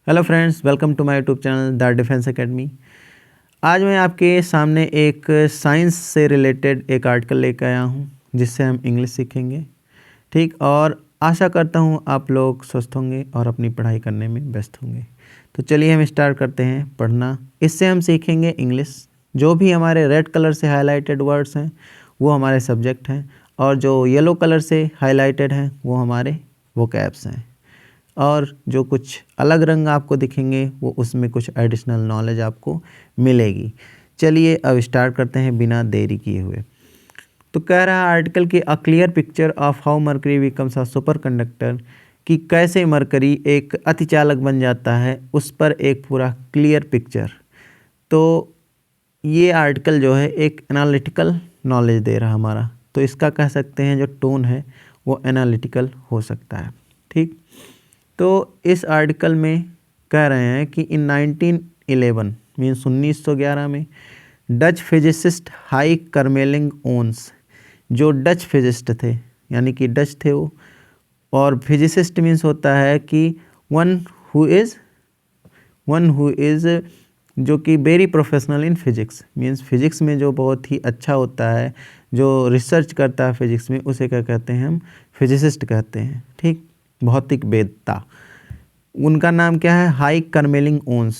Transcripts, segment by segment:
Hello friends, welcome to my YouTube channel the defence academy. आज मैं आपके सामने एक साइंस से रिलेटेड एक आर्टिकल लेकर आया हूँ जिससे हम इंग्लिश सीखेंगे। ठीक, और आशा करता हूँ आप लोग स्वस्थ होंगे और अपनी पढ़ाई करने में व्यस्त होंगे। तो चलिए हम स्टार्ट करते हैं पढ़ना। इससे हम सीखेंगे इंग्लिश। जो भी हमारे रेड कलर से हाईलाइटेड वर्ड्स हैं वो हमारे सब्जेक्ट हैं, और जो येलो कलर से हाईलाइटेड हैं वो हमारे वोकैब्स हैं, और जो कुछ अलग रंग आपको दिखेंगे वो उसमें कुछ एडिशनल नॉलेज आपको मिलेगी। चलिए अब स्टार्ट करते हैं बिना देरी किए हुए। तो कह रहा है आर्टिकल की a clear picture of how mercury becomes a super conductor, कि कैसे मरकरी एक अतिचालक बन जाता है, उस पर एक पूरा क्लियर पिक्चर। तो ये आर्टिकल जो है एक एनालिटिकल नॉलेज दे रहा हमारा, तो इसका कह सकते हैं जो टोन है वो एनालिटिकल हो सकता है। ठीक, तो इस आर्टिकल में कह रहे हैं कि इन 1911 मीन्स 1911 में Dutch physicist hike Kamerlingh ons, जो डच फिजिस्ट थे यानी कि डच थे वो, और फिजिसिस्ट मीन्स होता है कि वन हु इज़ जो कि very professional in physics, means physics में जो बहुत ही अच्छा होता है, जो रिसर्च करता है फिजिक्स में, उसे क्या कहते हैं हम फिजिसिस्ट कहते हैं। ठीक, भौतिक वेदता। उनका नाम क्या है? Heike Kamerlingh Onnes.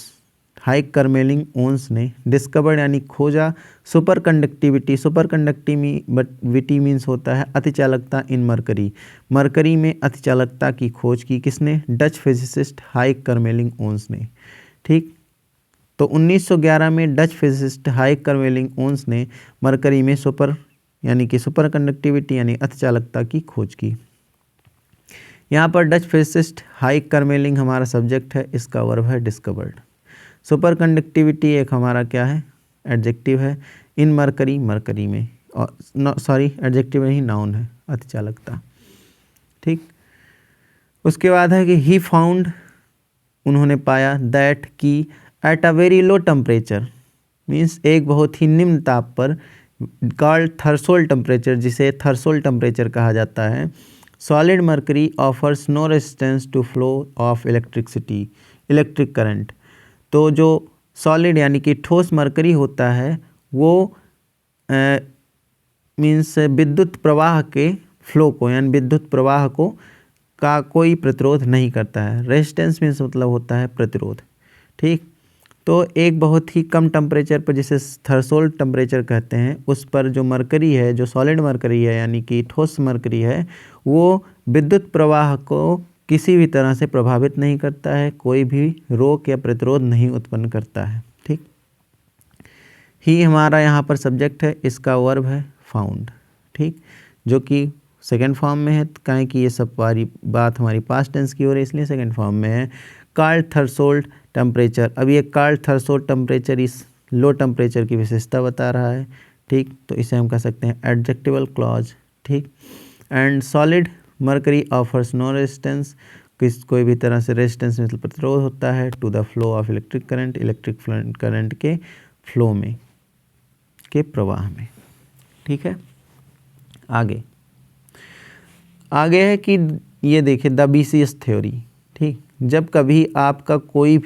Heike Kamerlingh Onnes ने डिस्कवर्ड यानी खोजा superconductivity. Superconductivity means होता है अतिचालकता इन मरकरी। मरकरी में अतिचालकता की खोज की किसने? Dutch physicist hike Kamerlingh Onnes ने। ठीक, तो 1911 में Dutch physicist hike Kamerlingh Onnes ने मरकरी में सुपर कंडक्टिविटी यानी अतिचालकता की खोज की। यहाँ पर डच फिजिसिस्ट हाइक कर्मेलिंग हमारा सब्जेक्ट है, इसका वर्ब है डिस्कवर्ड। सुपर कंडक्टिविटी एक हमारा क्या है? एडजेक्टिव है। इन मरकरी, मरकरी में, और एडजेक्टिव नहीं, नाउन है, अतिचालकता। ठीक, उसके बाद है कि ही फाउंड, उन्होंने पाया, दैट की at a very low temperature means एक बहुत ही निम्न ताप पर, कॉल्ड थर्सोल टेम्परेचर, जिसे थर्सोल टेम्परेचर कहा जाता है, solid mercury offers no resistance to flow of electric current. तो जो सॉलिड यानी कि ठोस मरकरी होता है वो मीन्स विद्युत प्रवाह के फ्लो को, यानी विद्युत प्रवाह को का कोई प्रतिरोध नहीं करता है। रेजिस्टेंस मीन्स मतलब होता है प्रतिरोध। ठीक, तो एक बहुत ही कम टेम्परेचर पर, जिसे थर्सोल्ड टेम्परेचर कहते हैं, उस पर जो मरकरी है, जो सॉलिड मरकरी है यानी कि ठोस मरकरी है, वो विद्युत प्रवाह को किसी भी तरह से प्रभावित नहीं करता है, कोई भी रोक या प्रतिरोध नहीं उत्पन्न करता है। ठीक, ही हमारा यहाँ पर सब्जेक्ट है, इसका वर्ब है फाउंड। ठीक, जो कि सेकेंड फॉर्म में है, कहें कि ये सब बात हमारी पास्ट टेंस की हो रही है, इसलिए सेकेंड फॉर्म में है। कॉल्ड थर्सोल्ड टेम्परेचर, अब ये कॉल्ड थर्सोल्ड टेम्परेचर इस लो टेम्परेचर की विशेषता बता रहा है। ठीक, तो इसे हम कह सकते हैं एडजेक्टिवल क्लॉज। ठीक, and solid mercury offers no resistance, कोई भी तरह से रेजिस्टेंस मतलब प्रतिरोध होता है, to the flow of electric current के फ्लो में, के प्रवाह में। ठीक है, आगे है कि ये देखिए द बीसीएस थ्योरी। ठीक, जब कभी आपका कोई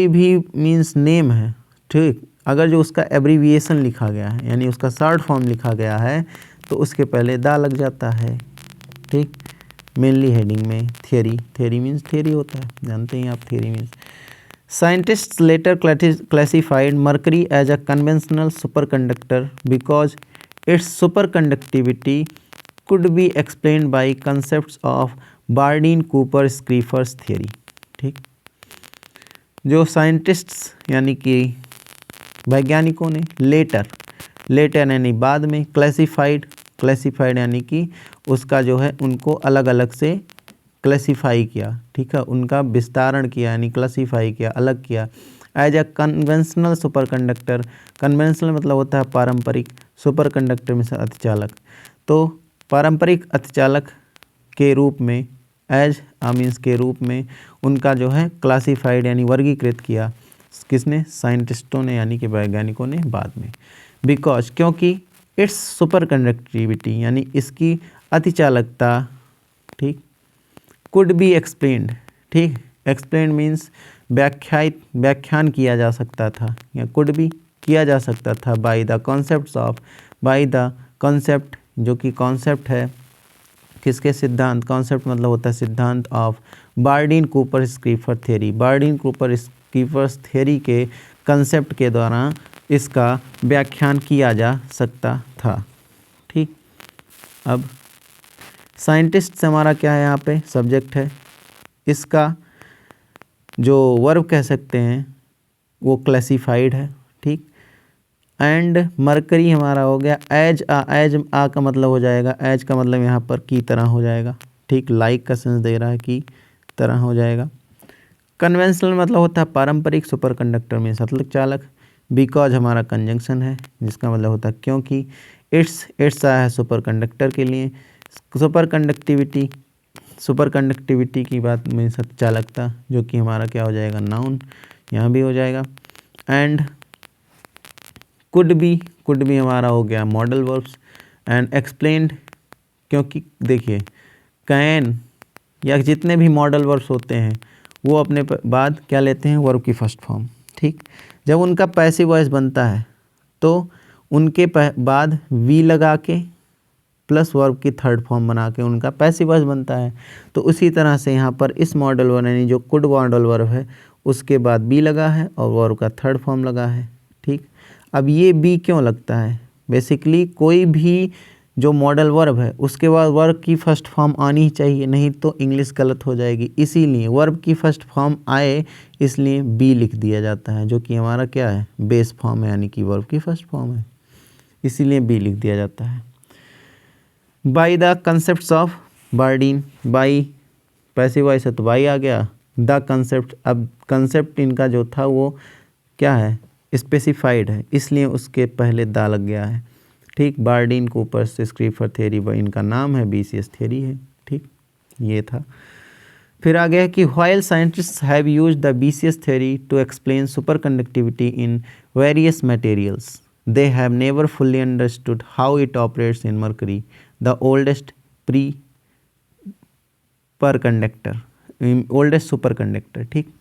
भी मीन्स नेम है, ठीक, अगर जो उसका एब्रीविएशन लिखा गया है यानी उसका शॉर्ट फॉर्म लिखा गया है, तो उसके पहले द लग जाता है। ठीक, मेनली हेडिंग में थियरी मीन्स थियरी होता है, जानते हैं आप theory means. Scientists later classified mercury as a conventional superconductor because it's superconductivity could be explained by concepts of Bardeen Cooper Schrieffer's theory. ठीक, जो साइंटिस्ट्स यानी कि वैज्ञानिकों ने लेटर यानी बाद में, क्लासिफाइड यानी कि उसका जो है उनको अलग अलग से क्लासिफाई किया। ठीक है, उनका विस्तारण किया यानी क्लासिफाई किया, अलग किया। As a conventional superconductor, conventional मतलब होता है पारंपरिक, सुपर कंडक्टर में से अतिचालक, तो पारंपरिक अतिचालक के रूप में, एज मीन्स के रूप में उनका जो है क्लासिफाइड यानी वर्गीकृत किया। किसने? साइंटिस्टों ने यानी कि वैज्ञानिकों ने बाद में। बिकॉज, क्योंकि इट्स सुपर कंडक्टिविटी यानी इसकी अतिचालकता, ठीक, कुड बी एक्सप्लेन्ड, ठीक। एक्सप्लेन मीन्स व्याख्यान किया जा सकता था या कुड भी किया जा सकता था by the concepts of, by the concept, जो कि कॉन्सेप्ट है किसके, सिद्धांत। कॉन्सेप्ट मतलब होता है सिद्धांत of Bardeen Cooper Schrieffer theory. Bardeen Cooper Schrieffer theory के कंसेप्ट के द्वारा इसका व्याख्यान किया जा सकता था। ठीक। अब साइंटिस्ट से हमारा क्या है, यहाँ पे सब्जेक्ट है। इसका जो वर्ब कह सकते हैं वो क्लासिफाइड है। ठीक। एंड मरकरी हमारा हो गया एज आ का मतलब हो जाएगा, एज का मतलब यहाँ पर की तरह हो जाएगा। ठीक। लाइक का सेंस दे रहा है, की तरह हो जाएगा। कन्वेंशनल मतलब होता है पारंपरिक। सुपर कंडक्टर में सतलक चालक। बिकॉज हमारा कंजंक्शन है जिसका मतलब होता है क्योंकि। इट्स आया है सुपर कंडक्टर के लिए। सुपर कंडक्टिविटी की बात में सतचालकता, जो कि हमारा क्या हो जाएगा, नाउन, यहाँ भी हो जाएगा। एंड कुड भी हमारा हो गया मॉडल वर्ब्स। एंड एक्सप्लेन्ड, क्योंकि देखिए कैन या जितने भी मॉडल वर्ब्स होते हैं वो अपने बाद क्या लेते हैं, वर्ब की फर्स्ट फॉर्म। ठीक। जब उनका पैसिव वॉइस बनता है तो उनके बाद वी लगा के प्लस वर्ब की थर्ड फॉर्म बना के उनका पैसिव वॉइस बनता है। तो उसी तरह से यहाँ पर इस मॉडल वर्ब यानी जो कुड मॉडल वर्ब है उसके बाद बी लगा है और वर्ब का थर्ड फॉर्म लगा है। ठीक। अब ये बी क्यों लगता है, बेसिकली कोई भी जो मॉडल वर्ब है उसके बाद वर्ब की फर्स्ट फॉर्म आनी ही चाहिए, नहीं तो इंग्लिश गलत हो जाएगी। इसीलिए वर्ब की फर्स्ट फॉर्म आए इसलिए बी लिख दिया जाता है, जो कि हमारा क्या है, बेस फॉर्म है, यानी कि वर्ब की फर्स्ट फॉर्म है, इसीलिए बी लिख दिया जाता है। By the concepts of Bardeen, by passive voice है तो बाई आ गया। द कंसेप्ट, अब कंसेप्ट इनका जो था वो क्या है, स्पेसिफाइड है, इसलिए उसके पहले दा लग गया है। ठीक। बार्डीन कूपर स्कीफर थ्योरी इनका नाम है, BCS थ्योरी है। ठीक, ये था। फिर आ गया कि while scientists have used the BCS theory to explain superconductivity in various materials, they have never fully understood how it operates in mercury, the oldest superconductor। ठीक।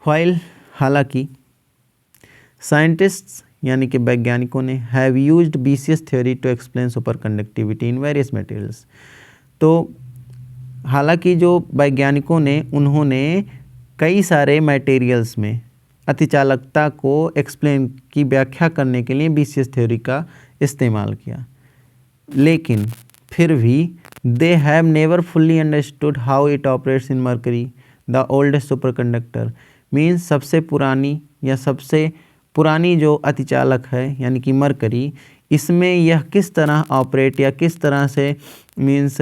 while, हालांकि, साइंटिस्ट्स यानी कि वैज्ञानिकों ने have used BCS theory to explain superconductivity in various materials, तो हालांकि जो वैज्ञानिकों ने उन्होंने कई सारे मटेरियल्स में अतिचालकता को एक्सप्लेन की व्याख्या करने के लिए BCS थ्योरी का इस्तेमाल किया, लेकिन फिर भी they have never fully understood how it operates in mercury the oldest super conductor. Means सबसे पुरानी जो अतिचालक है यानी कि मरकरी, इसमें यह किस तरह ऑपरेट या किस तरह से मीन्स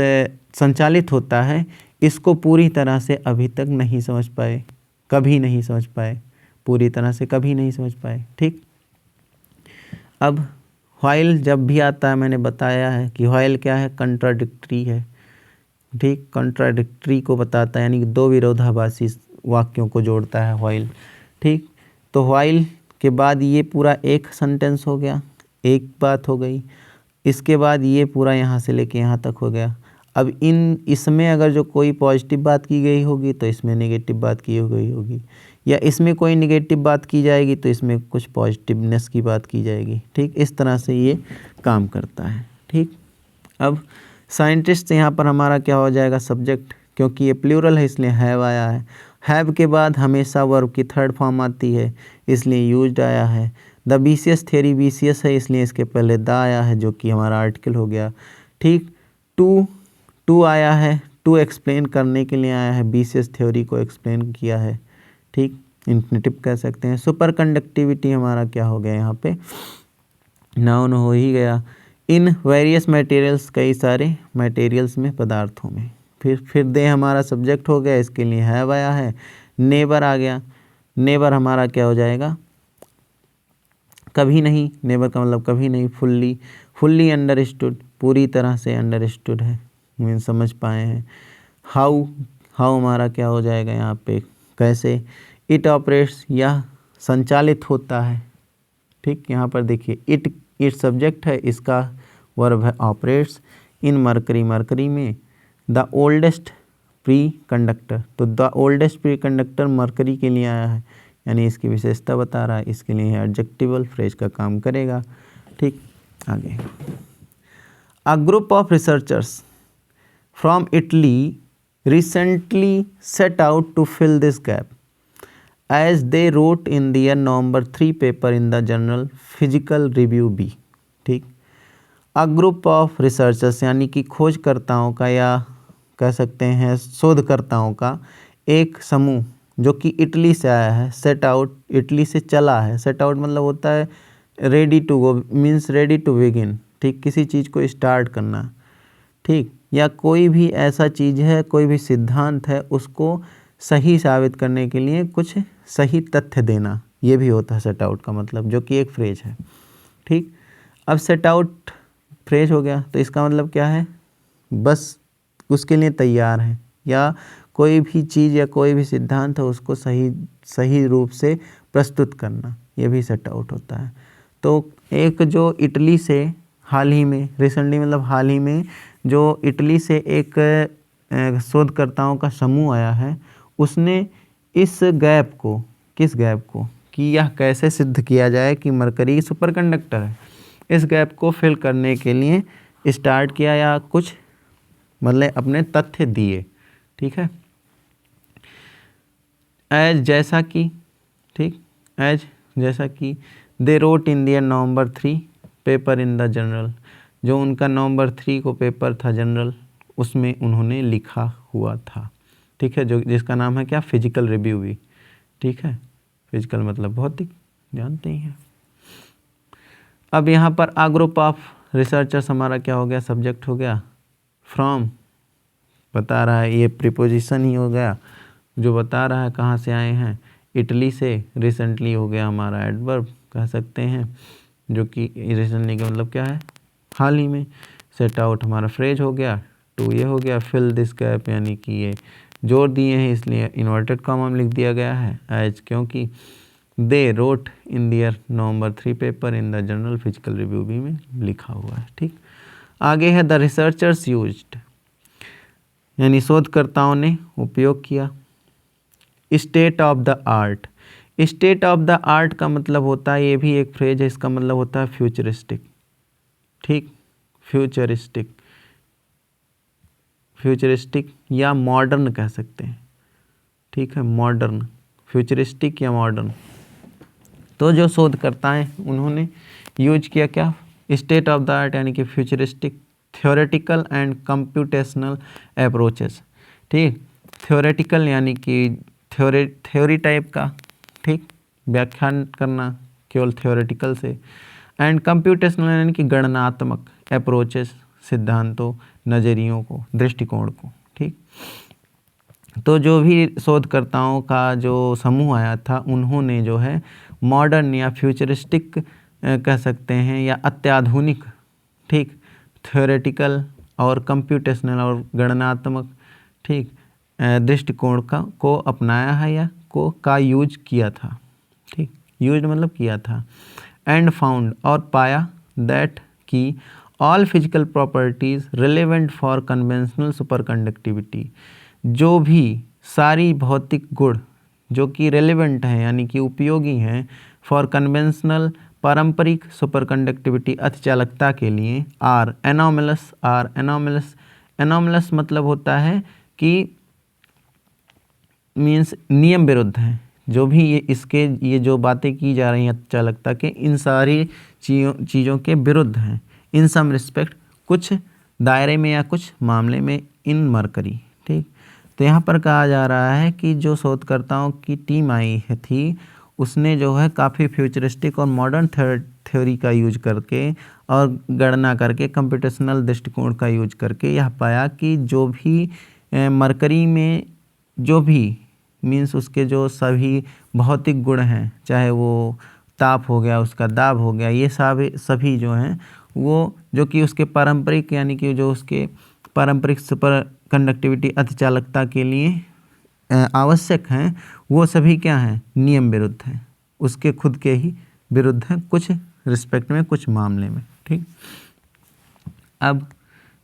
संचालित होता है, इसको पूरी तरह से अभी तक नहीं समझ पाए, कभी नहीं समझ पाए, पूरी तरह से कभी नहीं समझ पाए। ठीक। अब व्हाइल जब भी आता है, मैंने बताया है कि व्हाइल क्या है, कंट्राडिक्टरी है। ठीक। कंट्राडिक्टरी को बताता है, यानी कि दो विरोधाभासी वाक्यों को जोड़ता है व्हाइल। ठीक। तो व्हाइल के बाद ये पूरा एक सेंटेंस हो गया, एक बात हो गई। इसके बाद ये पूरा यहाँ से लेके यहाँ तक हो गया। अब इसमें अगर जो कोई पॉजिटिव बात की गई होगी तो इसमें नेगेटिव बात की गई होगी, या इसमें कोई नेगेटिव बात की जाएगी तो इसमें कुछ पॉजिटिवनेस की बात की जाएगी। ठीक। इस तरह से ये काम करता है। ठीक। अब साइंटिस्ट यहाँ पर हमारा क्या हो जाएगा, सब्जेक्ट, क्योंकि ये प्लूरल है इसलिए हैव आया है। हैव के बाद हमेशा वर्ब की थर्ड फॉर्म आती है इसलिए यूज्ड आया है। द BCS थ्योरी BCS है इसलिए इसके पहले द आया है, जो कि हमारा आर्टिकल हो गया। ठीक। टू आया है, टू एक्सप्लेन करने के लिए आया है, BCS थ्योरी को एक्सप्लेन किया है। ठीक। इन्फिनिटिव कह सकते हैं। सुपर कंडक्टिविटी हमारा क्या हो गया, यहाँ पे नाउन हो ही गया। इन वेरियस मटेरियल्स, कई सारे मटेरियल्स में, पदार्थों में। फिर दे हमारा सब्जेक्ट हो गया, इसके लिए हैव आया है। नेवर आ गया, नेवर हमारा क्या हो जाएगा, कभी नहीं। नेवर का मतलब कभी नहीं। फुल्ली अंडरस्टूड, पूरी तरह से अंडरस्टूड है, मीन समझ पाए हैं। हाउ हमारा क्या हो जाएगा यहाँ पे, कैसे। इट ऑपरेट्स, यह संचालित होता है। ठीक। यहाँ पर देखिए इट सब्जेक्ट है, इसका वर्ब है ऑपरेट्स। इन मरकरी में। द ओल्डेस्ट प्री कंडक्टर, तो the oldest pre conductor mercury के लिए आया है, यानी इसकी विशेषता बता रहा है, इसके लिए एडजेक्टिवल फ्रेज का काम करेगा। ठीक, आगे a group of researchers from Italy recently set out to fill this gap as they wrote in their November 3 paper in the journal Physical Review B। ठीक, अ ग्रुप ऑफ रिसर्चर्स यानी कि खोजकर्ताओं का या कह सकते हैं शोधकर्ताओं का एक समूह जो कि इटली से आया है, सेट आउट इटली से चला है, सेट आउट मतलब होता है ready to go, means ready to begin. ठीक, किसी चीज़ को स्टार्ट करना। ठीक, या कोई भी ऐसा चीज़ है, कोई भी सिद्धांत है, उसको सही साबित करने के लिए कुछ सही तथ्य देना, ये भी होता है सेट आउट का मतलब, जो कि एक फ्रेज है। ठीक, अब सेट आउट फ्रेज हो गया तो इसका मतलब क्या है, बस उसके लिए तैयार है, या कोई भी चीज़ या कोई भी सिद्धांत है उसको सही रूप से प्रस्तुत करना, ये भी सेट आउट होता है। तो एक जो इटली से हाल ही में, रिसेंटली मतलब हाल ही में, जो इटली से एक शोधकर्ताओं का समूह आया है, उसने इस गैप को, किस गैप को, कि यह कैसे सिद्ध किया जाए कि मरकरी सुपर कंडक्टर है, इस गैप को फिल करने के लिए स्टार्ट किया, या कुछ मतलब अपने तथ्य दिए। ठीक है, एज जैसा कि, ठीक, एज जैसा कि they wrote in their November 3 paper in the journal, जो उनका नवंबर 3 को पेपर था जनरल, उसमें उन्होंने लिखा हुआ था। ठीक है, जो जिसका नाम है क्या, फिजिकल रिव्यू भी। ठीक है, फिजिकल मतलब भौतिक, जानते ही हैं। अब यहाँ पर आ ग्रुप ऑफ रिसर्चर्स हमारा क्या हो गया, सब्जेक्ट हो गया, फ्रॉम बता रहा है, ये प्रीपोजिशन ही हो गया जो बता रहा है कहाँ से आए हैं, इटली से। रिसेंटली हो गया हमारा एडवर्ब कह सकते हैं, जो कि रिसेंटली का मतलब क्या है, हाल ही में। सेट आउट हमारा फ्रेज हो गया, टू ये हो गया, फिल दिस गैप यानी कि ये जोड़ दिए हैं इसलिए इन्वर्टेड कॉमा में लिख दिया गया है एज, क्योंकि they wrote in their November 3 paper in the journal physical review भी में लिखा हुआ है। ठीक, आगे है द रिसर्चर्स यूज्ड, यानी शोधकर्ताओं ने उपयोग किया। State of the art, state of the art का मतलब होता है, ये भी एक फ्रेज है, इसका मतलब होता है फ्यूचरिस्टिक। ठीक, फ्यूचरिस्टिक, फ्यूचरिस्टिक या मॉडर्न कह सकते हैं। ठीक है, मॉडर्न, फ्यूचरिस्टिक या मॉडर्न। तो जो शोधकर्ता हैं उन्होंने यूज किया क्या, स्टेट ऑफ द आर्ट यानी कि futuristic, theoretical and computational approaches. ठीक, थ्योरेटिकल यानी कि थ्योरी टाइप का, ठीक, व्याख्यान करना केवल थ्योरेटिकल से, एंड कंप्यूटेशनल यानी कि गणनात्मक अप्रोचेस, सिद्धांतों, नज़रियों को, दृष्टिकोण को। ठीक, तो जो भी शोधकर्ताओं का जो समूह आया था, उन्होंने जो है मॉडर्न या फ्यूचरिस्टिक कह सकते हैं या अत्याधुनिक, ठीक, थ्योरेटिकल और कंप्यूटेशनल और गणनात्मक, ठीक, दृष्टिकोण को अपनाया है या का यूज किया था। ठीक, यूज मतलब किया था। एंड फाउंड और पाया दैट कि all physical properties relevant for conventional superconductivity, जो भी सारी भौतिक गुण जो कि रेलेवेंट हैं यानी कि उपयोगी हैं फॉर कन्वेंशनल पारंपरिक सुपरकंडक्टिविटी अतिचालकता के लिए, are anomalous, are anomalous, anomalous मतलब होता है कि मीन्स नियम विरुद्ध हैं। जो भी ये जो बातें की जा रही हैं अतिचालकता के, इन सारी चीज़ों के विरुद्ध हैं इन सम रिस्पेक्ट, कुछ दायरे में या कुछ मामले में इन मरकरी। ठीक, तो यहाँ पर कहा जा रहा है कि जो शोधकर्ताओं की टीम आई है थी, उसने जो है काफ़ी फ्यूचरिस्टिक और मॉडर्न थ्योरी का यूज करके और गणना करके, कंप्यूटेशनल दृष्टिकोण का यूज करके यह पाया कि जो भी मरकरी में जो भी मीन्स उसके जो सभी भौतिक गुण हैं, चाहे वो ताप हो गया, उसका दाब हो गया, ये सभी जो हैं वो जो कि उसके पारंपरिक यानी कि जो उसके पारंपरिक सुपर कंडक्टिविटी अतिचालकता के लिए आवश्यक हैं, वो सभी क्या हैं, नियम विरुद्ध हैं, उसके खुद के ही विरुद्ध हैं कुछ रिस्पेक्ट में, कुछ मामले में। ठीक, अब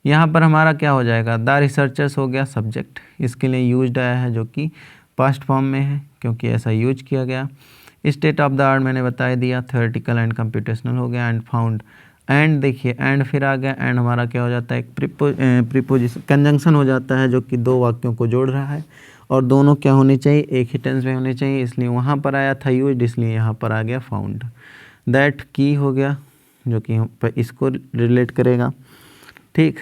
यहाँ पर हमारा क्या हो जाएगा, द रिसर्चर्स हो गया सब्जेक्ट, इसके लिए यूज्ड आया है जो कि पास्ट फॉर्म में है क्योंकि ऐसा यूज किया गया। स्टेट ऑफ द आर्ट मैंने बता दिया, थ्योरेटिकल एंड कंप्यूटेशनल हो गया, एंड फाउंड, एंड देखिए एंड फिर आ गया, एंड हमारा क्या हो जाता है, एक प्रीपोजिशन कंजंक्शन हो जाता है जो कि दो वाक्यों को जोड़ रहा है और दोनों क्या होने चाहिए, एक ही टेंस में होने चाहिए, इसलिए वहाँ पर आया था यूज्ड, इसलिए यहाँ पर आ गया फाउंड। दैट की हो गया जो कि इसको रिलेट करेगा, ठीक।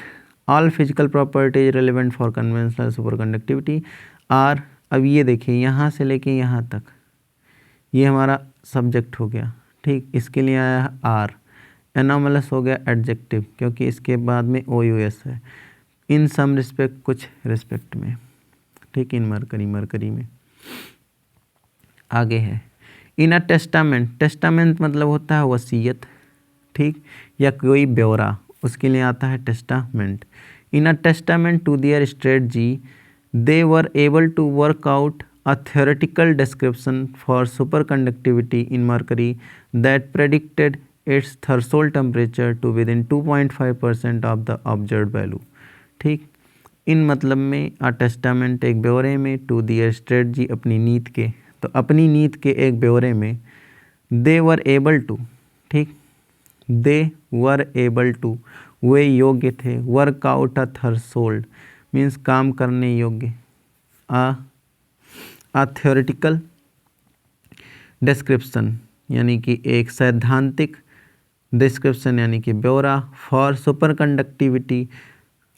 All physical properties relevant for conventional superconductivity are, अब ये देखिए यहाँ से लेके यहाँ तक ये हमारा सब्जेक्ट हो गया, ठीक। इसके लिए आया है आर। एनोमलस हो गया एडजेक्टिव क्योंकि इसके बाद में ओ यू एस है, इन सम रिस्पेक्ट कुछ रिस्पेक्ट में, ठीक। इन मरकरी में आगे है। इन अ टेस्टामेंट, टेस्टामेंट मतलब होता है वसीयत, ठीक, या कोई ब्यौरा, उसके लिए आता है testament. In a testament to their strategy they were able to work out a theoretical description for superconductivity in mercury that predicted its threshold temperature to within 2.5% of the observed value, ठीक। इन मतलब में आ testament एक ब्यौरे में, to their strategy अपनी नीति के, तो अपनी नीति के एक ब्यौरे में, दे वर एबल टू, ठीक, दे वर एबल टू वे योग्य थे, work out a threshold means काम करने योग्य, आ थ्योरेटिकल डिस्क्रिप्शन यानी कि एक सैद्धांतिक डिस्क्रिप्शन यानी कि ब्यौरा, फॉर सुपर कंडक्टिविटी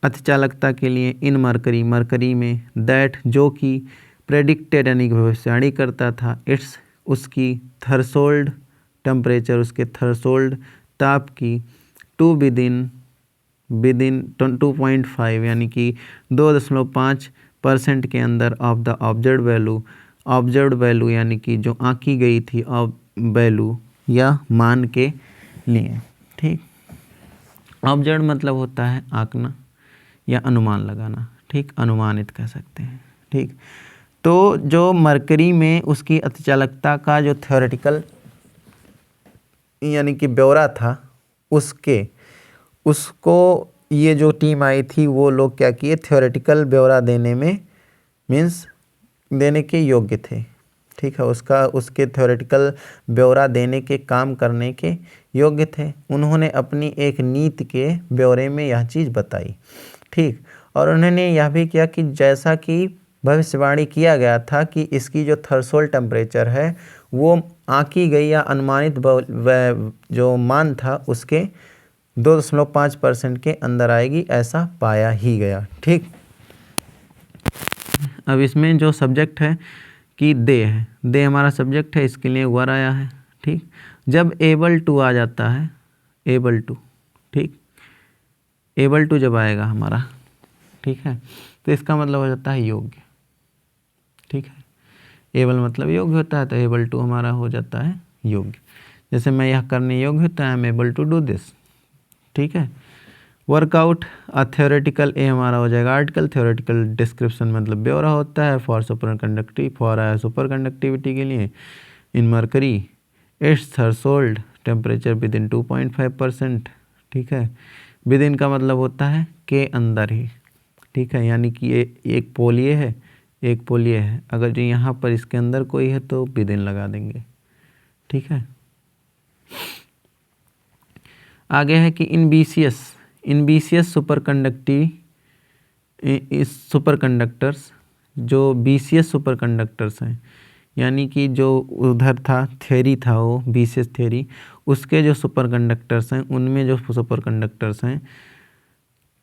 अतिचालकता के लिए, इन मरकरी मरकरी में, दैट जो कि प्रेडिक्टेड यानी कि भविष्यवाणी करता था, इट्स उसकी थ्रेशोल्ड टेम्परेचर उसके थ्रेशोल्ड ताप की, टू विदिन 2.5 यानी कि 2.5% के अंदर ऑफ द ऑब्जर्व्ड वैल्यू यानी कि जो आंकी गई थी वैल्यू या मान के लिए, ठीक। ऑब्जर्व मतलब होता है आंकना या अनुमान लगाना, ठीक, अनुमानित कह सकते हैं, ठीक। तो जो मरकरी में उसकी अतिचालकता का जो थ्योरेटिकल यानी कि ब्यौरा था उसको ये जो टीम आई थी वो लोग क्या किए, थ्योरेटिकल ब्यौरा देने में मीन्स देने के योग्य थे, ठीक है, उसके थ्योरेटिकल ब्यौरा देने के काम करने के योग्य थे। उन्होंने अपनी एक नीति के ब्यौरे में यह चीज़ बताई, ठीक। और उन्होंने यह भी किया कि जैसा कि भविष्यवाणी किया गया था कि इसकी जो थ्रेशोल्ड टेम्परेचर है वो आंकी गई या अनुमानित जो मान था उसके 2.5% के अंदर आएगी, ऐसा पाया ही गया, ठीक। अब इसमें जो सब्जेक्ट है कि दे है, दे हमारा सब्जेक्ट है, इसके लिए वर आया है, ठीक। जब एबल टू आ जाता है, एबल टू, ठीक, एबल टू जब आएगा हमारा, ठीक है, तो इसका मतलब हो जाता है योग्य, ठीक है। एबल मतलब योग्य होता है, तो एबल टू हमारा हो जाता है योग्य। जैसे मैं यह करने योग्य होता है, I am able to do this, ठीक है। वर्कआउट अ थ्योरेटिकल, ए हमारा हो जाएगा आर्टिकल, थ्योरेटिकल डिस्क्रिप्शन मतलब ब्यौरा होता है, फॉर सुपर कंडक्टिविटी के लिए, in mercury its threshold temperature within 2.5%, ठीक है। विद इन का मतलब होता है के अंदर ही, ठीक है, यानी कि ये एक पोल ये है, एक पोल ये है, अगर जो यहाँ पर इसके अंदर कोई है तो विद इन लगा देंगे, ठीक है। आगे है कि इन बीसीएस सुपर कंडक्टर्स, जो बीसीएस सुपर कंडक्टर्स हैं यानी कि जो उधर था थ्योरी था वो बीसीएस थ्योरी, उसके जो सुपर कंडक्टर्स हैं उनमें जो सुपर कंडक्टर्स हैं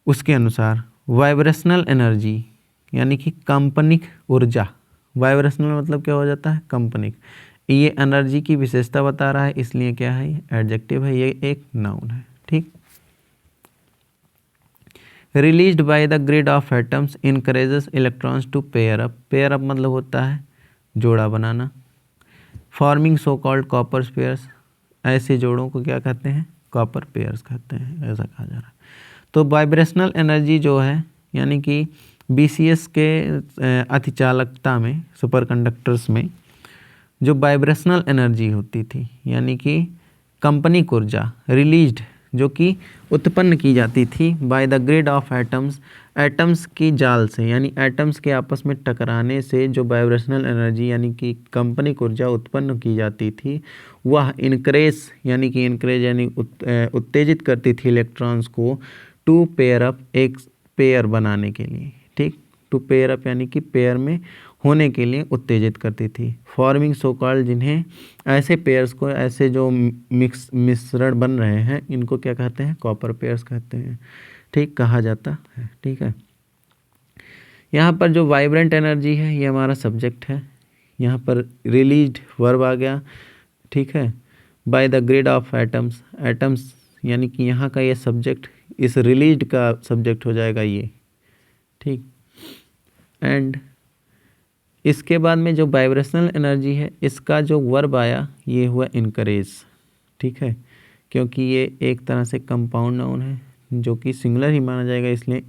उसके अनुसार वाइब्रेशनल एनर्जी यानी कि कंपनिक ऊर्जा, वाइब्रेशनल मतलब क्या हो जाता है, कंपनिक, ये एनर्जी की विशेषता बता रहा है, इसलिए क्या है, एडजेक्टिव है, ये एक नाउन है, ठीक। Released by the grid of atoms encourages electrons to pair up, pair up मतलब होता है जोड़ा बनाना, forming so called copper pairs, ऐसे जोड़ों को क्या कहते हैं, कॉपर पेयर्स कहते हैं, ऐसा कहा जा रहा है। तो वाइब्रेशनल एनर्जी जो है यानी कि बीसीएस के अतिचालकता में सुपर कंडक्टर्स में जो वाइब्रेशनल एनर्जी होती थी यानी कि कंपनिक ऊर्जा, रिलीज्ड जो कि उत्पन्न की जाती थी bye the grid of atoms, atoms की जाल से, यानी एटम्स के आपस में टकराने से जो वाइब्रेशनल एनर्जी यानी कि कंपनिक ऊर्जा उत्पन्न की जाती थी, वह इनक्रेज यानी कि इनक्रेज यानी उत्तेजित करती थी इलेक्ट्रॉन्स को टू पेयर अप, एक पेयर बनाने के लिए, ठीक, टू पेयर अप यानी कि पेयर में होने के लिए उत्तेजित करती थी। फॉर्मिंग सो कॉल्ड, जिन्हें ऐसे पेयर्स को, ऐसे जो मिश्रण बन रहे हैं, इनको क्या कहते हैं, कॉपर पेयर्स कहते हैं, ठीक, कहा जाता है। ठीक है, यहाँ पर जो वाइब्रेंट एनर्जी है ये हमारा सब्जेक्ट है, यहाँ पर रिलीज्ड वर्ब आ गया, ठीक है, bye the grid of atoms, atoms यानी कि यहाँ का ये सब्जेक्ट इस रिलीज्ड का सब्जेक्ट हो जाएगा ये, ठीक। एंड इसके बाद में जो वाइब्रेशनल एनर्जी है इसका जो वर्ब आया ये हुआ इनकरेज, ठीक है, क्योंकि ये एक तरह से कंपाउंड नाउन है जो कि सिंगुलर ही माना जाएगा, इसलिए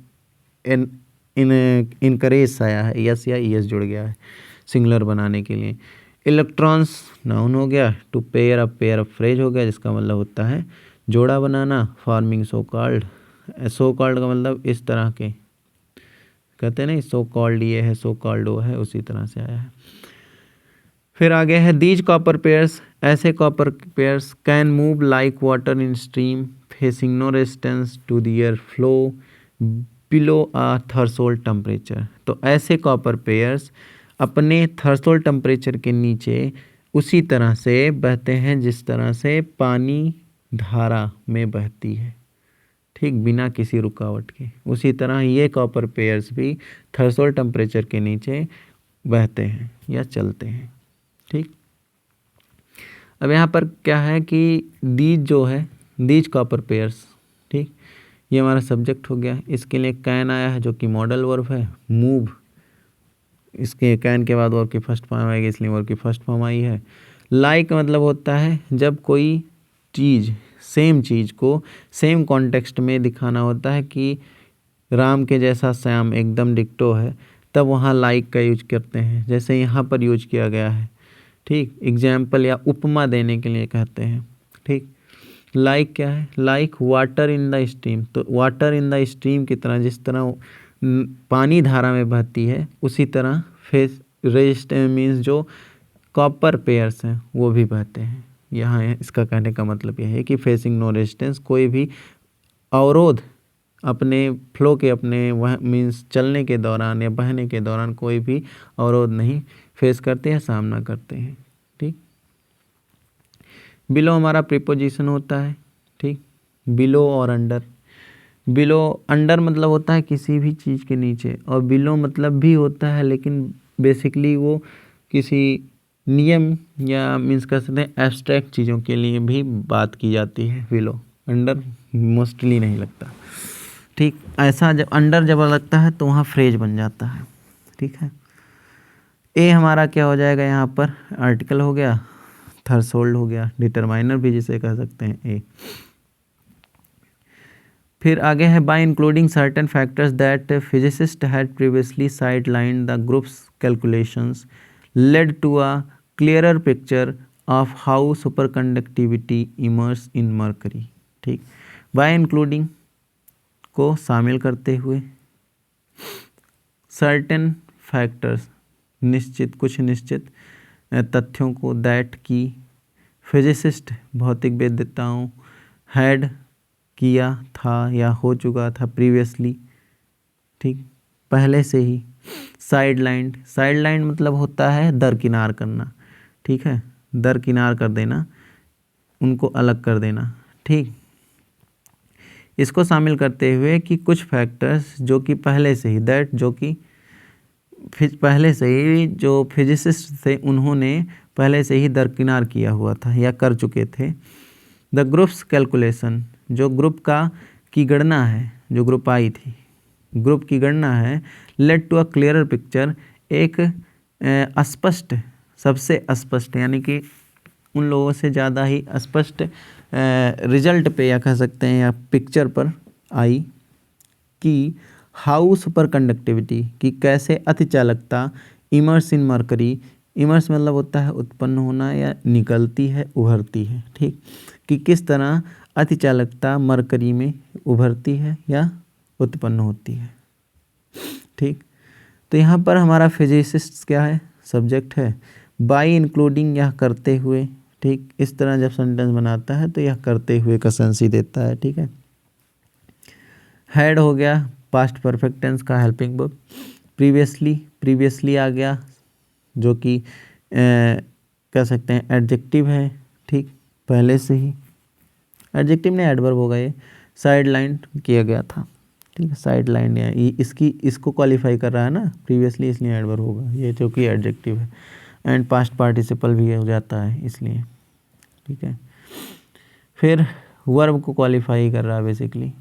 इनकरेज आया है, यस या ईएस जुड़ गया है सिंगुलर बनाने के लिए। इलेक्ट्रॉन्स नाउन हो गया, to pair up, pair up phrase हो गया जिसका मतलब होता है जोड़ा बनाना। Forming so called, so called का मतलब इस तरह के कहते हैं ना, सो कॉल्ड ये है, सो कॉल्ड वो है, उसी तरह से आया है। फिर आगे है दीज कॉपर पेयर्स, ऐसे Cooper pairs can move like water in stream facing no resistance to the air flow below a threshold temperature. तो ऐसे कॉपर पेयर्स अपने थ्रेशोल्ड टेम्परेचर के नीचे उसी तरह से बहते हैं जिस तरह से पानी धारा में बहती है, ठीक, बिना किसी रुकावट के। उसी तरह ये कॉपर पेयर्स भी थ्रेशोल्ड टेम्परेचर के नीचे बहते हैं या चलते हैं, ठीक। अब यहाँ पर क्या है कि दीज जो है, दीज कॉपर पेयर्स, ठीक, ये हमारा सब्जेक्ट हो गया। इसके लिए कैन आया है जो कि मॉडल वर्ब है। मूव, इसके कैन के बाद वर्ब की फर्स्ट फॉर्म आएगी, इसलिए वर्ब की फर्स्ट फॉर्म आई है। लाइक मतलब होता है जब कोई चीज़, सेम चीज़ को सेम कॉन्टेक्स्ट में दिखाना होता है कि राम के जैसा श्याम एकदम डिक्टो है, तब वहाँ लाइक का यूज करते हैं, जैसे यहाँ पर यूज किया गया है, ठीक। एग्जाम्पल या उपमा देने के लिए कहते हैं, ठीक। लाइक क्या है, like water in the stream, तो वाटर इन द स्ट्रीम की तरह, जिस तरह पानी धारा में बहती है उसी तरह फेस रेजिस्टेंस मीन्स जो कॉपर पेयर्स हैं वो भी बहते हैं। यहाँ इसका कहने का मतलब यह है कि फेसिंग नो रेजिस्टेंस, कोई भी अवरोध अपने फ्लो के, अपने वह मीन्स चलने के दौरान या बहने के दौरान कोई भी अवरोध नहीं फेस करते हैं, सामना करते हैं, ठीक। बिलो हमारा प्रीपोजिशन होता है, ठीक, बिलो और अंडर। बिलो, अंडर मतलब होता है किसी भी चीज़ के नीचे, और बिलो मतलब भी होता है, लेकिन बेसिकली वो किसी नियम या मीन्स कह सकते हैं एब्स्ट्रैक्ट चीज़ों के लिए भी बात की जाती है। बिलो, अंडर मोस्टली नहीं लगता, ठीक। ऐसा जब अंडर जब लगता है तो वहाँ फ्रेज बन जाता है, ठीक है। ए हमारा क्या हो जाएगा, यहाँ पर आर्टिकल हो गया, थ्रेशोल्ड हो गया, डिटरमाइनर भी जिसे कह सकते हैं ए। फिर आगे है by including certain factors that physicist had previously sidelined the groups calculations led to a clearer picture of how superconductivity emerges in mercury, ठीक। बाय इंक्लूडिंग को शामिल करते हुए, सर्टेन फैक्टर्स निश्चित, कुछ निश्चित तथ्यों को, दैट की फिजिसिस्ट भौतिक वेदताओं हैड किया था या हो चुका था प्रीवियसली, ठीक, पहले से ही। साइडलाइन, साइडलाइन मतलब होता है दरकिनार करना, ठीक है, दरकिनार कर देना, उनको अलग कर देना, ठीक। इसको शामिल करते हुए कि कुछ फैक्टर्स जो कि पहले से ही, दैट जो कि पहले से ही जो फिजिसिस्ट थे उन्होंने पहले से ही दरकिनार किया हुआ था या कर चुके थे। द ग्रुप्स कैलकुलेशन, जो ग्रुप का की गणना है, जो ग्रुप आई थी, ग्रुप की गणना है, led to a clearer picture, एक स्पष्ट, सबसे स्पष्ट यानी कि उन लोगों से ज़्यादा ही स्पष्ट रिजल्ट पे या कह सकते हैं या पिक्चर पर आई कि हाउ सुपर कंडक्टिविटी, कि कैसे अतिचालकता इमर्स इन मरकरी, इमर्स मतलब होता है उत्पन्न होना या निकलती है, उभरती है, ठीक, कि किस तरह अतिचालकता मरकरी में उभरती है या उत्पन्न होती है। ठीक, तो यहाँ पर हमारा फिजिसिस्ट क्या है, सब्जेक्ट है। बाई इंक्लूडिंग, यह करते हुए। ठीक, इस तरह जब सेंटेंस बनाता है तो यह करते हुए का सेंस ही देता है। ठीक है, हैड हो गया पास्ट परफेक्ट टेंस का हेल्पिंग वर्ब। प्रीवियसली आ गया जो कि कह सकते हैं एडजेक्टिव है। ठीक, पहले से ही एडजेक्टिव ने एडवर्ब होगा, ये साइड लाइन किया गया था। ठीक है, साइड लाइन या इसको क्वालिफाई कर रहा है ना प्रीवियसली, इसलिए एडवर्ब होगा ये, जो कि एडजेक्टिव है। एंड पास्ट पार्टिसिपल भी हो जाता है इसलिए। ठीक है, फिर वर्ब को क्वालिफाई कर रहा है बेसिकली।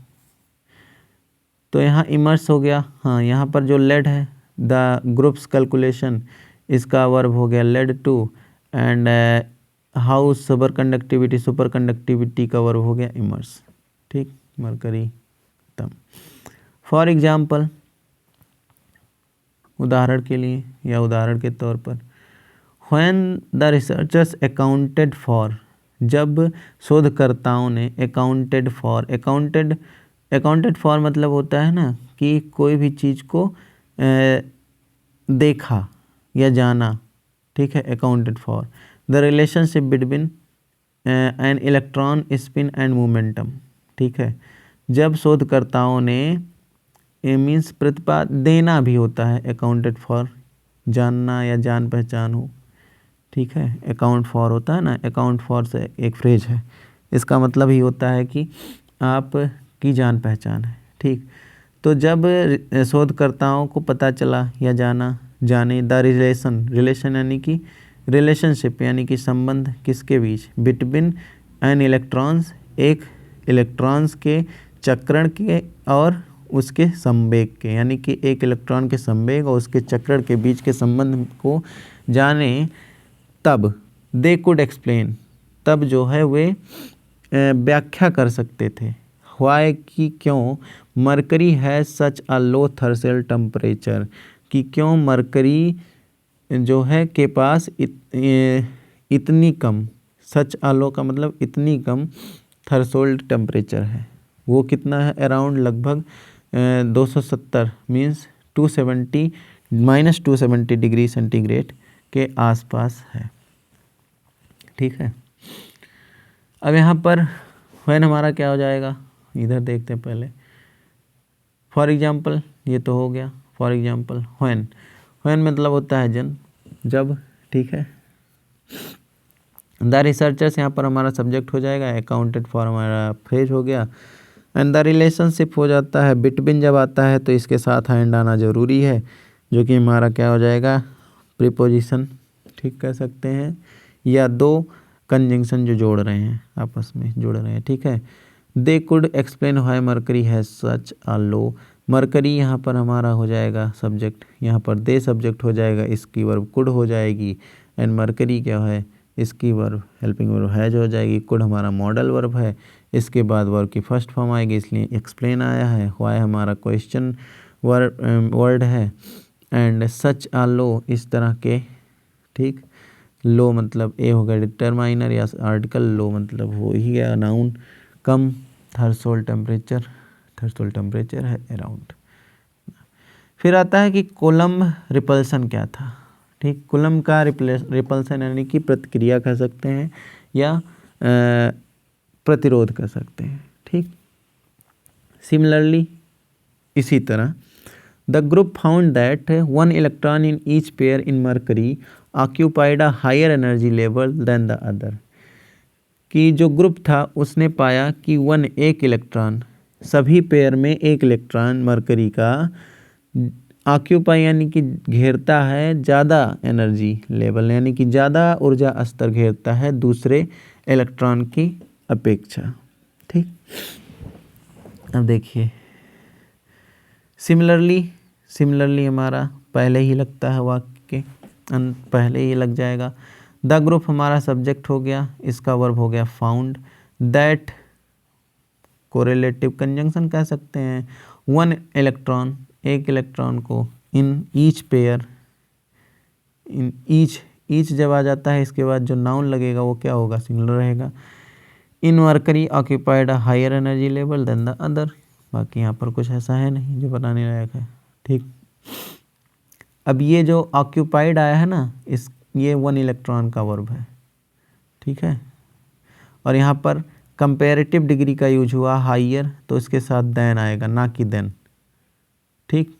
तो यहाँ इमर्स हो गया। हाँ, यहाँ पर जो लेड है द ग्रुप्स कैलकुलेशन, इसका वर्ब हो गया led to. And how's superconductivity का वर्ब हो गया इमर्स। ठीक, मरकरी तम। फॉर एग्जाम्पल, उदाहरण के लिए या उदाहरण के तौर पर, when the researchers accounted for, जब शोधकर्ताओं ने अकाउंटेड फॉर मतलब होता है ना कि कोई भी चीज़ को देखा या जाना। ठीक है, accounted for the relationship between an electron spin and momentum. ठीक है, जब शोधकर्ताओं ने, मीन्स देना भी होता है अकाउंटेड फॉर, जानना या जान पहचान हो। ठीक है, अकाउंट फॉर होता है ना, अकाउंट फॉर से एक फ्रेज है, इसका मतलब ही होता है कि आप की जान पहचान है। ठीक, तो जब शोधकर्ताओं को पता चला या जाने द रिलेशन यानी कि रिलेशनशिप यानी कि संबंध किसके बीच, बिटवीन एन इलेक्ट्रॉन्स, एक इलेक्ट्रॉन्स के चक्रण के और उसके संवेग के, यानी कि एक इलेक्ट्रॉन के संवेग और उसके चक्रण के बीच के संबंध को जाने, तब दे कुड एक्सप्लेन, तब जो है वे व्याख्या कर सकते थे। व्हाई, कि क्यों, मरकरी है सच अ लो थर्सल टेम्परेचर, कि क्यों मरकरी जो है के पास इतनी कम, सच अ लो का मतलब इतनी कम थर्सोल्ड टेम्परेचर है। वो कितना है, अराउंड लगभग 270 मीन्स 270 -270 डिग्री सेंटीग्रेड के आसपास है। ठीक है, अब यहाँ पर व्हेन हमारा क्या हो जाएगा, इधर देखते हैं पहले। फॉर एग्जाम्पल, ये तो हो गया। फॉर एग्जाम्पल व्हेन मतलब होता है जब। ठीक है, द रिसर्चर्स यहाँ पर हमारा सब्जेक्ट हो जाएगा, अकाउंटेड फॉर हमारा फ्रेज हो गया। एंड द रिलेशनशिप हो जाता है, बिटवीन जब आता है तो इसके साथ हैंड आना जरूरी है, जो कि हमारा क्या हो जाएगा, प्रीपोजिशन। ठीक, कह सकते हैं, या दो कंजंक्शन जो जोड़ रहे हैं, आपस में जोड़ रहे हैं। ठीक है, they could explain why mercury है सच अ लो, मरकरी यहाँ पर हमारा हो जाएगा सब्जेक्ट, यहाँ पर दे सब्जेक्ट हो जाएगा, इसकी वर्ब कुड हो जाएगी। एंड मरकरी क्या है, इसकी वर्ब हेल्पिंग वर्ब हैज हो जाएगी। कुड हमारा मॉडल वर्ब है, इसके बाद वर्ब की फर्स्ट फॉर्म आएगी, इसलिए एक्सप्लेन आया है। व्हाई हमारा क्वेश्चन वर्ड है। एंड सच आ लो, इस तरह के। ठीक, लो मतलब ए हो गया डिटरमाइनर या आर्टिकल, लो मतलब हो ही गया नाउन। कम थर्सोल्ड टेम्परेचर है अराउंड। फिर आता है कि कूलम्ब रिपल्सन क्या था। ठीक, कूलम्ब का रिपल्सन यानी कि प्रतिक्रिया कह सकते हैं या प्रतिरोध कर सकते हैं। ठीक, सिमिलरली इसी तरह the group found that one electron in each pair in mercury occupied a higher energy level than the other, कि जो ग्रुप था उसने पाया कि एक इलेक्ट्रॉन, सभी पेयर में एक इलेक्ट्रॉन मरकरी का ऑक्यूपाई यानी कि घेरता है ज़्यादा एनर्जी लेवल, यानी कि ज़्यादा ऊर्जा स्तर घेरता है दूसरे इलेक्ट्रॉन की अपेक्षा। ठीक, अब देखिए सिमिलरली हमारा पहले ही लगता है, वाक्य के पहले ही लग जाएगा। द ग्रुप हमारा सब्जेक्ट हो गया, इसका वर्ब हो गया फाउंड। दैट कोरिलेटिव कंजंक्शन कह सकते हैं। वन इलेक्ट्रॉन, एक इलेक्ट्रॉन को, इन ईच पेयर, ईच जब आ जाता है इसके बाद जो नाउन लगेगा वो क्या होगा, सिंगुलर रहेगा। In mercury occupied a higher energy level than the other. बाकी यहाँ पर कुछ ऐसा है नहीं जो बताने लायक है। ठीक, अब ये जो ऑक्यूपाइड आया है ना, ये 1 इलेक्ट्रॉन का वर्ब है। ठीक है, और यहाँ पर कंपेरेटिव डिग्री का यूज हुआ हायर, तो इसके साथ देन आएगा, ना कि देन। ठीक,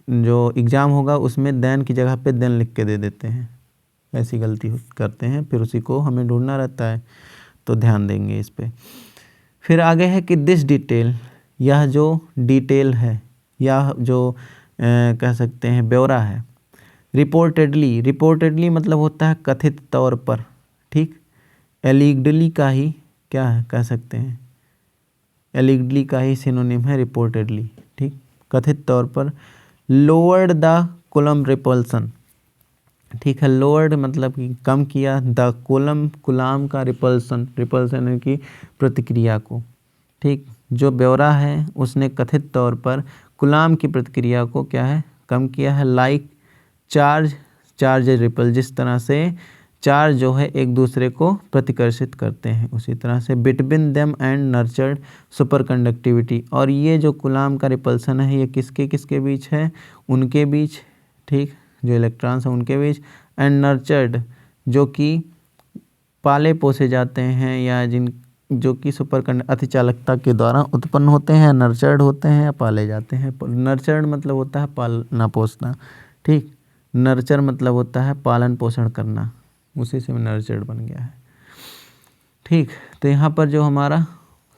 जो एग्ज़ाम होगा उसमें देन की जगह पे देन लिख के दे देते हैं, ऐसी गलती करते हैं, फिर उसी को हमें ढूंढना रहता है, तो ध्यान देंगे इस पे। फिर आगे है कि दिस डिटेल, यह जो डिटेल है, यह जो कह सकते हैं ब्यौरा है, रिपोर्टेडली मतलब होता है कथित तौर पर। ठीक, एलिगडली का ही क्या है कह सकते हैं, एलिगडली का ही सिनोनिम है रिपोर्टेडली। ठीक, कथित तौर पर। Lowered the coulomb repulsion. ठीक है, लोअर्ड मतलब कि कम किया, द कूलम्ब का रिपल्सन यानी कि प्रतिक्रिया को। ठीक, जो ब्यौरा है उसने कथित तौर पर कूलम्ब की प्रतिक्रिया को क्या है, कम किया है। लाइक चार्ज रिपल, जिस तरह से चार्ज जो है एक दूसरे को प्रतिकर्षित करते हैं, उसी तरह से। Between them and nurtured super conductivity, और ये जो कूलम्ब का रिपल्सन है ये किसके बीच है, उनके बीच। ठीक, जो इलेक्ट्रॉन्स हैं उनके बीच। एंड नर्चर्ड, जो कि पाले पोसे जाते हैं, या जो कि अतिचालकता के द्वारा उत्पन्न होते हैं, नर्चर्ड होते हैं या पाले जाते हैं। नर्चर्ड मतलब होता है पालना पोसना। ठीक, नर्चर मतलब होता है पालन पोषण करना, उसी से नर्चर्ड बन गया है। ठीक, तो यहाँ पर जो हमारा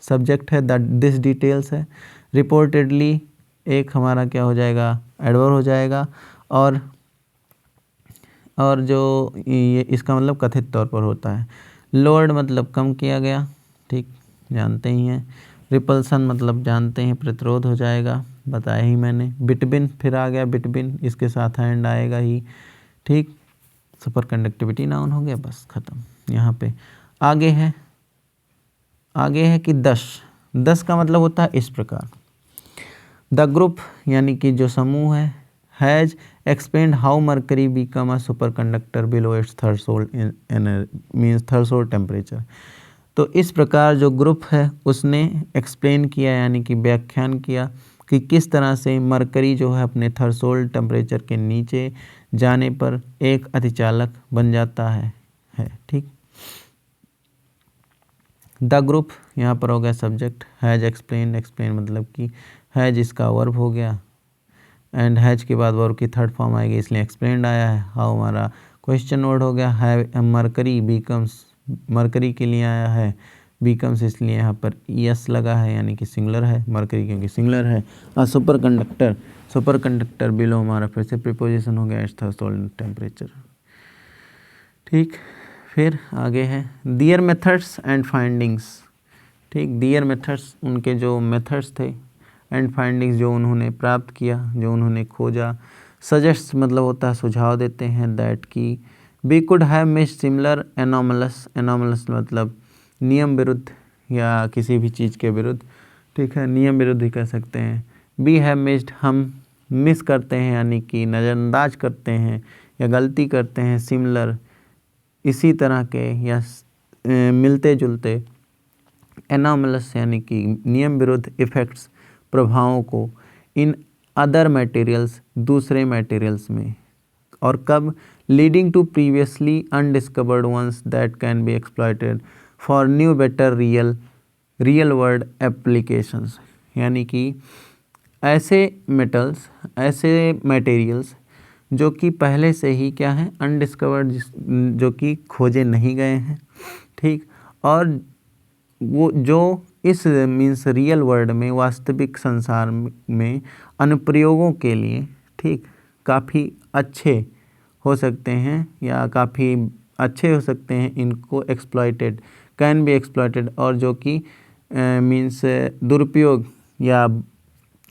सब्जेक्ट है दिस डिटेल्स है, रिपोर्टेडली एक हमारा क्या हो जाएगा, एडवर्ब हो जाएगा, और जो ये इसका मतलब कथित तौर पर होता है। लोअर्ड मतलब कम किया गया। ठीक, जानते ही हैं। रिपल्सन मतलब जानते हैं प्रतिरोध हो जाएगा, बताया ही मैंने। बिटवीन फिर आ गया, बिटवीन इसके साथ एंड आएगा ही। ठीक, सुपर कंडक्टिविटी नाउन हो गया, बस खत्म। यहाँ पे आगे है कि 10 का मतलब होता है इस प्रकार। द ग्रुप यानी कि जो समूह है, has explained how mercury become a super conductor below it's threshold temperature. तो इस प्रकार जो ग्रुप है उसने एक्सप्लेन किया यानी कि व्याख्यान किया कि किस तरह से मरकरी जो है अपने थ्रेशोल्ड टेम्परेचर के नीचे जाने पर एक अतिचालक बन जाता है। ठीक, द ग्रुप यहाँ पर हो गया सब्जेक्ट, हैज एक्सप्लेन मतलब कि हैज इसका वर्ब हो गया, एंड हैज के बाद वर्ब की थर्ड फॉर्म आएगी, इसलिए एक्सप्लेन्ड आया है। हाउ हमारा क्वेश्चन वर्ड हो गया। है मरकरी बिकम्स, मरकरी के लिए आया है, बिकम्स इसलिए यहाँ पर यस लगा है यानी कि सिंगुलर है, मरकरी क्योंकि सिंगुलर है। सुपर कंडक्टर बिलो हमारा फिर से प्रीपोजिशन हो गया एट थ्रेशोल्ड टेम्परेचर। ठीक, फिर आगे है दियर मेथड्स एंड फाइंडिंग्स। ठीक, दियर मेथड्स उनके जो मेथड्स थे, एंड फाइंडिंग्स जो उन्होंने प्राप्त किया, जो उन्होंने खोजा। सजेस्ट मतलब होता है सुझाव देते हैं, दैट की we could have missed similar anomalous मतलब नियम विरुद्ध या किसी भी चीज़ के विरुद्ध। ठीक है, नियम विरुद्ध ही कह सकते हैं। वी हैव मिस्ड हम मिस करते हैं यानी कि नज़रअंदाज करते हैं या गलती करते हैं, सिमिलर इसी तरह के या मिलते जुलते, एनोमलस यानी कि नियम विरुद्ध, इफ़ेक्ट्स प्रभावों को, इन अदर मटेरियल्स दूसरे मटेरियल्स में, और कब, leading to previously undiscovered ones that can be exploited for new better real world applications. यानी कि ऐसे मेटल्स, ऐसे मटेरियल्स जो कि पहले से ही क्या है, अनडिस्कवर्ड, जो कि खोजे नहीं गए हैं। ठीक, और वो जो इस मीन्स रियल वर्ल्ड में, वास्तविक संसार में अनुप्रयोगों के लिए ठीक काफ़ी अच्छे हो सकते हैं या काफ़ी अच्छे हो सकते हैं, इनको एक्सप्लॉइटेड, कैन बी एक्सप्लॉइटेड, और जो कि मीन्स दुरुपयोग या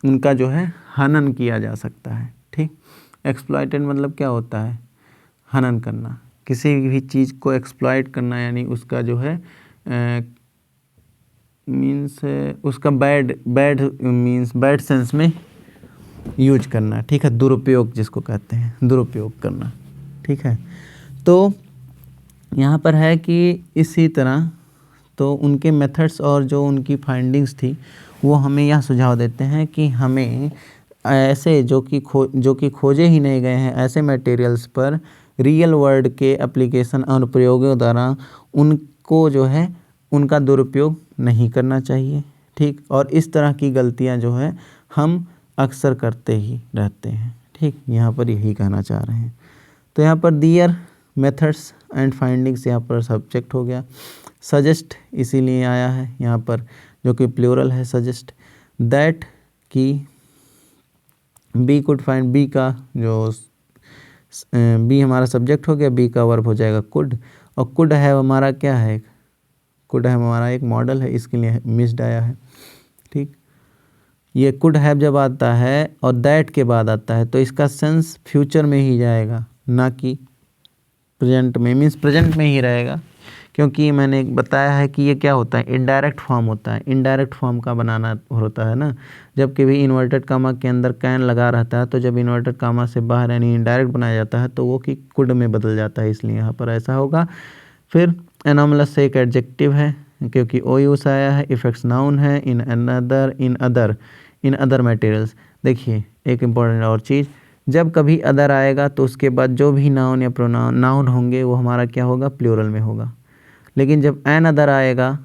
उनका जो है हनन किया जा सकता है। ठीक, एक्सप्लॉइटेड मतलब क्या होता है, हनन करना, किसी भी चीज़ को एक्सप्लॉइट करना यानी उसका जो है मीन्स उसका बैड सेंस में यूज करना। ठीक है, दुरुपयोग जिसको कहते हैं, दुरुपयोग करना। ठीक है, तो यहाँ पर है कि इसी तरह तो उनके मेथड्स और जो उनकी फाइंडिंग्स थी वो हमें यह सुझाव देते हैं कि हमें ऐसे जो कि खोजे ही नहीं गए हैं ऐसे मटेरियल्स पर रियल वर्ल्ड के एप्लीकेशन अनुप्रयोगों द्वारा उनको जो है उनका दुरुपयोग नहीं करना चाहिए, ठीक। और इस तरह की गलतियां जो है हम अक्सर करते ही रहते हैं, ठीक। यहाँ पर यही कहना चाह रहे हैं। तो यहाँ पर दियर मेथड्स एंड फाइंडिंग्स यहाँ पर सब्जेक्ट हो गया। सजेस्ट इसीलिए आया है यहाँ पर, जो कि प्लूरल है सजेस्ट। दैट कि बी कुड फाइंड, बी का जो बी हमारा सब्जेक्ट हो गया, बी का वर्ब हो जाएगा कुड। और कुड है हमारा क्या है, कुड है हमारा एक मॉडल है, इसके लिए मिस्ड आया है, ठीक। ये कुड हैव जब आता है और दैट के बाद आता है तो इसका सेंस फ्यूचर में ही जाएगा, ना कि प्रेजेंट में, मीन्स प्रेजेंट में ही रहेगा, क्योंकि मैंने बताया है कि ये क्या होता है, इनडायरेक्ट फॉर्म होता है। इनडायरेक्ट फॉर्म का बनाना होता है ना, जब कभी इन्वर्टेड कामा के अंदर कैन लगा रहता है तो जब इन्वर्टेड कामा से बाहर यानी इनडायरेक्ट बनाया जाता है तो वो कि कुड में बदल जाता है, इसलिए यहाँ पर ऐसा होगा। फिर एनोमलस से एक एडजेक्टिव है क्योंकि ओ यूज आया है। इफेक्ट्स नाउन है। इन अदर मटेरियल्स। देखिए एक इम्पॉर्टेंट और चीज़, जब कभी अदर आएगा तो उसके बाद जो भी नाउन या प्रोनाउन नाउन होंगे वो हमारा क्या होगा, प्लूरल में होगा। लेकिन जब एन अदर आएगा,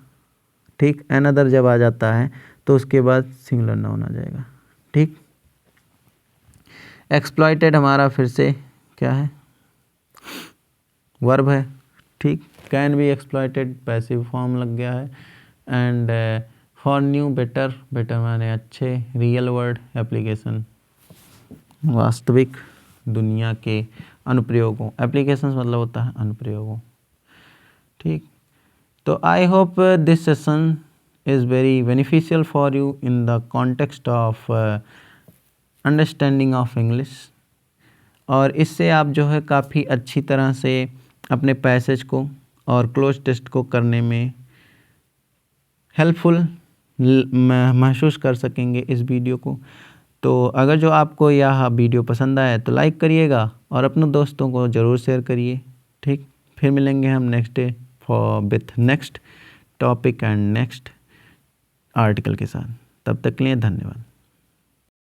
ठीक, एन अदर जब आ जाता है तो उसके बाद सिंगुलर नाउन आ जाएगा, ठीक। एक्सप्लॉइटेड हमारा फिर से क्या है, वर्ब है, ठीक। Can be exploited passive form लग गया है। And for new better, better माने अच्छे, रियल वर्ल्ड एप्लीकेशन वास्तविक दुनिया के अनुप्रयोगों, एप्लीकेशंस मतलब होता है अनुप्रयोगों, ठीक। तो I hope this session is very beneficial for you in the context of understanding of English. और इससे आप जो है काफ़ी अच्छी तरह से अपने पैसेज को और क्लोज टेस्ट को करने में हेल्पफुल महसूस कर सकेंगे इस वीडियो को। तो अगर जो आपको यह वीडियो पसंद आए तो लाइक करिएगा और अपने दोस्तों को ज़रूर शेयर करिए, ठीक। फिर मिलेंगे हम next day with next topic and next article के साथ। तब तक के लिए धन्यवाद।